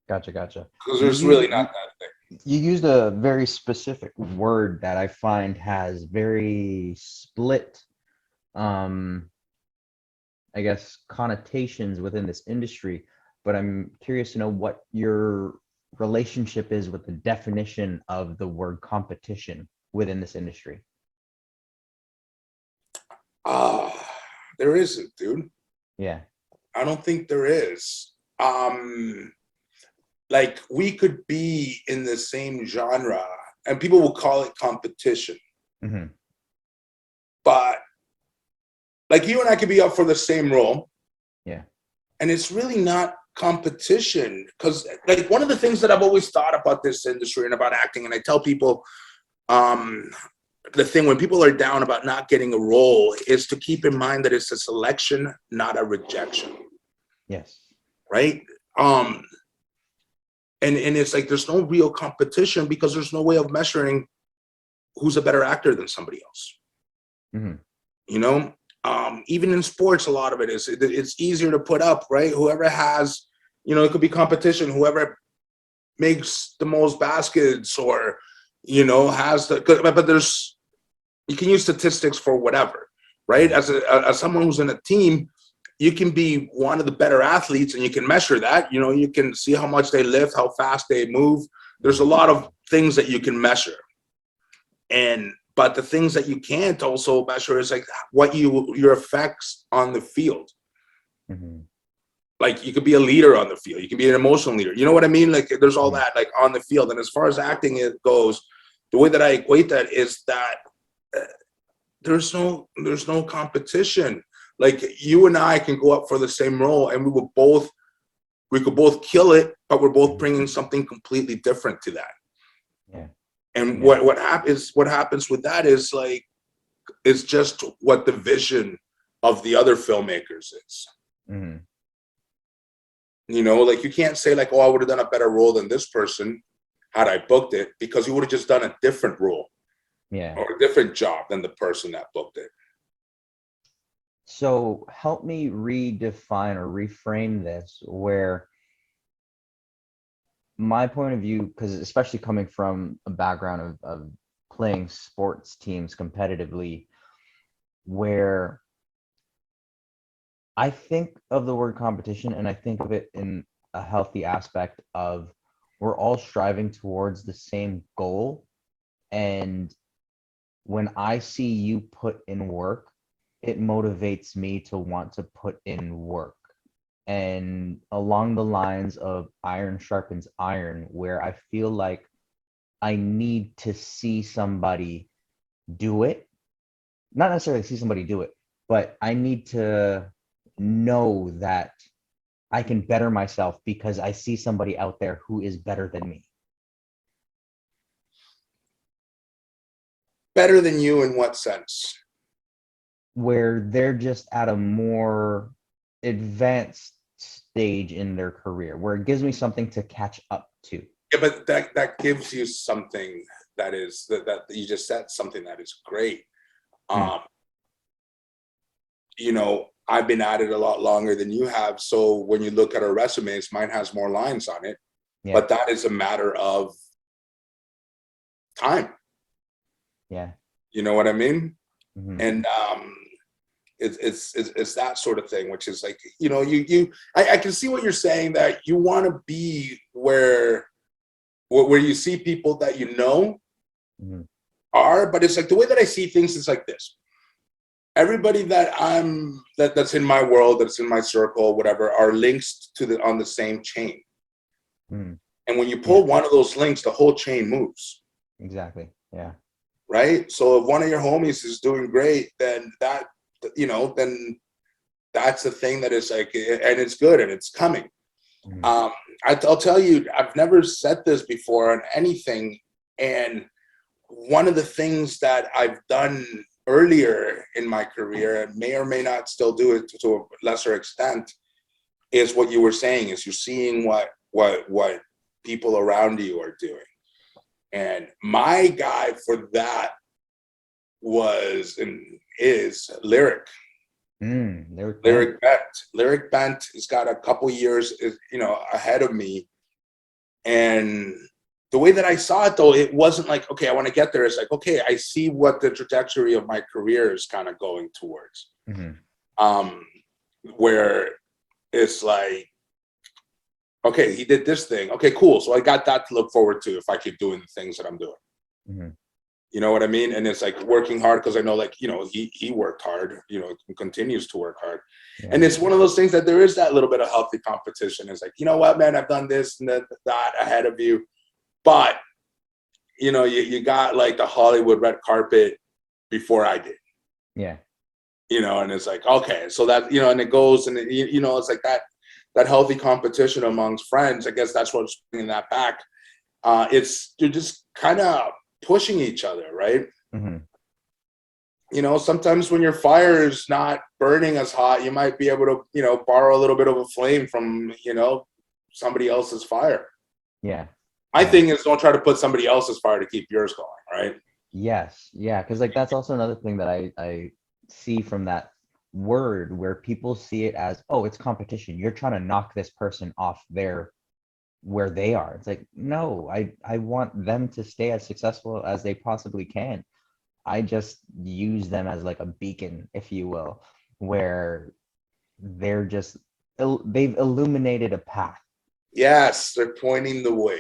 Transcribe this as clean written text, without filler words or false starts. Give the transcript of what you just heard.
Gotcha. because You there's use really not that thing. you used a very specific word that I find has very split, um, I guess, connotations within this industry. But I'm curious to know what your relationship is with the definition of the word competition within this industry. Ah, there isn't, dude. Yeah. I don't think there is. Um, like we could be in the same genre, and people will call it competition, Hmm. but like you and I could be up for the same role, Yeah. and it's really not competition. Because like one of the things that I've always thought about this industry and about acting, and I tell people, um, the thing when people are down about not getting a role is to keep in mind that it's a selection, not a rejection, Yes. right? Um, and it's like there's no real competition because there's no way of measuring who's a better actor than somebody else. Hmm. You know, even in sports, a lot of it is it's easier to put up, right? Whoever has, it could be competition. Whoever makes the most baskets, or has the. But there's you can use statistics for whatever, right? Hmm. As someone who's in a team, you can be one of the better athletes, and you can measure that. You can see how much they lift, how fast they move. There's a Hmm. lot of things that you can measure. But the things that you can't also measure is like what your effects on the field. Hmm. Like you could be a leader on the field, you can be an emotional leader, you know what I mean? Like there's all Hmm. that like on the field. And as far as acting it goes, the way that I equate that is that uh, there's no competition. Like you and I can go up for the same role, and we could both kill it, but we're both Hmm. bringing something completely different to that. Yeah. And Yeah. what happens with that is like it's just what the vision of the other filmmakers is. Hmm. Like you can't say like, oh, I would have done a better role than this person had I booked it, because you would have just done a different role Yeah. or a different job than the person that booked it. So help me redefine or reframe this where my point of view, because especially coming from a background of playing sports teams competitively, where I think of the word competition and I think of it in a healthy aspect of we're all striving towards the same goal. And when I see you put in work, it motivates me to want to put in work. And along the lines of iron sharpens iron, where I feel like I need to see somebody do it, not necessarily see somebody do it, but I need to know that I can better myself because I see somebody out there who is better than me, Better than you in what sense? where they're just at a more advanced stage in their career, where it gives me something to catch up to. Yeah, but that gives you something that you just said something that is great. Hmm. Um, I've been at it a lot longer than you have. So when you look at our resumes, mine has more lines on it, Yeah, but that is a matter of time. yeah. You know what I mean? Hmm. And it's that sort of thing, which is like, I can see what you're saying, that you want to be where you see people that Hmm. are, but it's like the way that I see things is like this. Everybody that's in my world, that's in my circle, whatever, are links on the same chain. Hmm. And when you Yeah, pull one of those links, the whole chain moves. exactly. Yeah. Right. So if one of your homies is doing great, then then that's the thing that is like, and it's good and it's coming. Hmm. Um, I'll tell you, I've never said this before on anything. And one of the things that I've done earlier in my career, and may or may not still do it to a lesser extent, is what you were saying, is you're seeing what people around you are doing. And my guy for that was and is Lyric. Lyric bent. Lyric Bent. Lyric Bent has got a couple years, ahead of me And the way that I saw it, though, it wasn't like, okay, I want to get there. It's like, okay, I see what the trajectory of my career is kind of going towards. Where it's like, okay, he did this thing. Okay, cool. So I got that to look forward to if I keep doing the things that I'm doing. You know what I mean? And it's like working hard because I know, like, you know, he worked hard, you know, continues to work hard. Yeah. And it's one of those things that there is that little bit of healthy competition. It's like, you know what, man, I've done this and that ahead of you. But, you know, you got like the Hollywood red carpet before I did. Yeah. You know, and it's like, okay, so that, you know, and it goes and, you know, it's like that healthy competition amongst friends. I guess that's what's bringing that back. You're just kind of pushing each other, right? You know, sometimes when your fire is not burning as hot, you might be able to, you know, borrow a little bit of a flame from, you know, somebody else's fire. Yeah. My thing is, don't try to put somebody else's fire to keep yours going, right? Yes. Yeah. Because like that's also another thing that I see from that word, where people see it as, oh, it's competition. You're trying to knock this person off where they are. It's like, no, I want them to stay as successful as they possibly can. I just use them as like a beacon, if you will, where they're just they've illuminated a path. Yes, they're pointing the way.